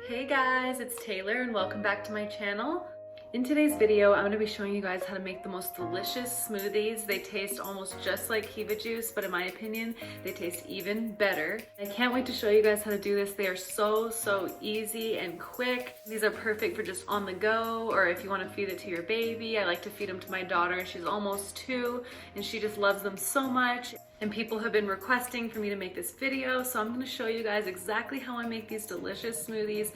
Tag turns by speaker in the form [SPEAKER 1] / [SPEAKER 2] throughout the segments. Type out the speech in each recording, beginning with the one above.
[SPEAKER 1] Hey guys, it's Taylor and welcome back to my channel. In today's video, I'm going to be showing you guys how to make the most delicious smoothies. They taste almost just like kiva juice, but in my opinion, they taste even better. I can't wait to show you guys how to do this. They are so easy and quick. These are perfect for just on the go, or if you want to feed it to your baby. I like to feed them to my daughter. She's almost 2 and she just loves them so much. And people have been requesting for me to make this video, so I'm going to show you guys exactly how I make these delicious smoothies.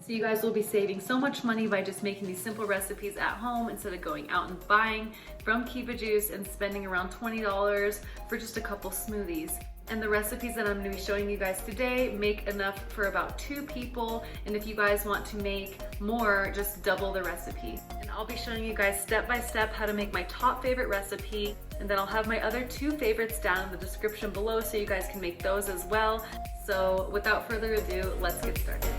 [SPEAKER 1] So you guys will be saving so much money by just making these simple recipes at home instead of going out and buying from Kiva Juice and spending around $20 for just a couple smoothies. And the recipes that I'm going to be showing you guys today make enough for about 2 people. And if you guys want to make more, just double the recipe. And I'll be showing you guys step by step how to make my top favorite recipe. And then I'll have my other 2 favorites down in the description below so you guys can make those as well. So without further ado, let's get started.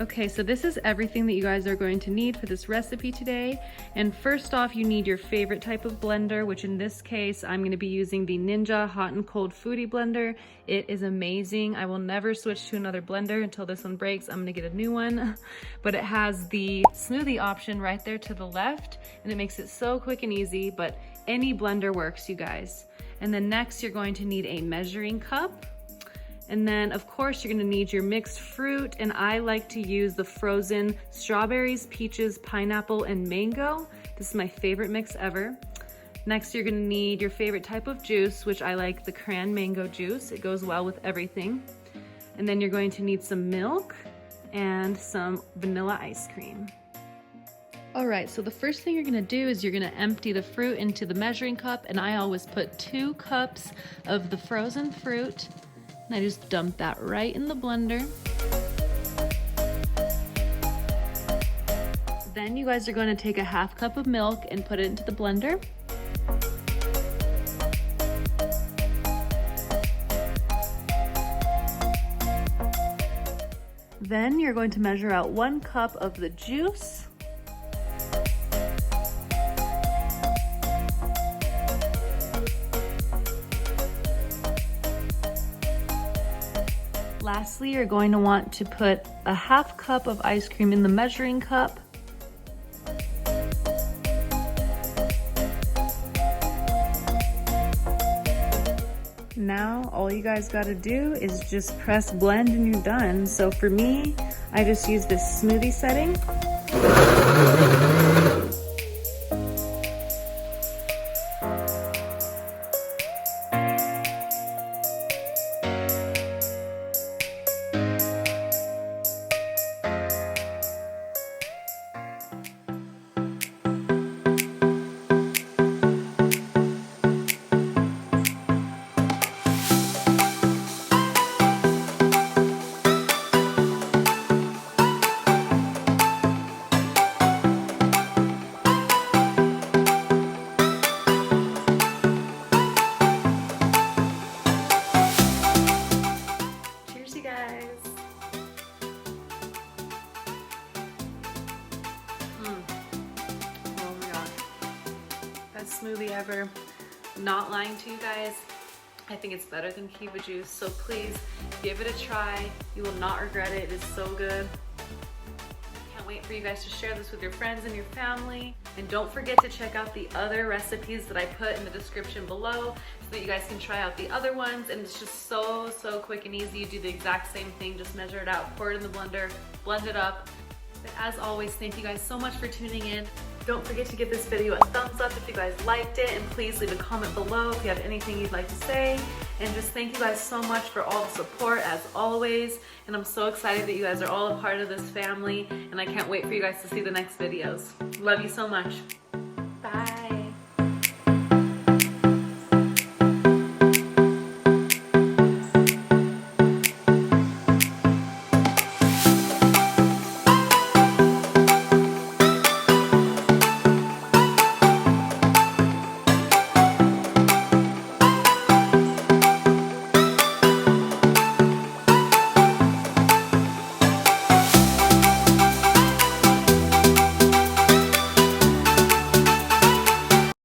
[SPEAKER 1] Okay, so this is everything that you guys are going to need for this recipe today. And first off, you need your favorite type of blender, which in this case, I'm gonna be using the Ninja Hot and Cold Foodie Blender. It is amazing. I will never switch to another blender until this one breaks. I'm gonna get a new one. But it has the smoothie option right there to the left, and it makes it so quick and easy, but any blender works, you guys. And then next, you're going to need a measuring cup. And then of course you're gonna need your mixed fruit, and I like to use the frozen strawberries, peaches, pineapple, and mango. This is my favorite mix ever. Next you're gonna need your favorite type of juice, which I like the Cranberry Mango juice. It goes well with everything. And then you're going to need some milk and some vanilla ice cream. All right, so the first thing you're gonna do is you're gonna empty the fruit into the measuring cup, and I always put 2 cups of the frozen fruit. And I just dump that right in the blender. Then you guys are going to take a 1/2 cup of milk and put it into the blender. Then you're going to measure out 1 cup of the juice. Lastly, you're going to want to put a 1/2 cup of ice cream in the measuring cup. Now, all you guys gotta do is just press blend and you're done. So for me, I just use this smoothie setting. Smoothie ever. Not lying to you guys, I think it's better than Kiva Juice, so please give it a try. You will not regret it. It is so good. Can't wait for you guys to share this with your friends and your family. And don't forget to check out the other recipes that I put in the description below so that you guys can try out the other ones. And it's just so quick and easy. You do the exact same thing, just measure it out, pour it in the blender, blend it up. But as always, thank you guys so much for tuning in. Don't forget to give this video a thumbs up if you guys liked it, and please leave a comment below if you have anything you'd like to say. And just thank you guys so much for all the support as always. And I'm so excited that you guys are all a part of this family, and I can't wait for you guys to see the next videos. Love you so much.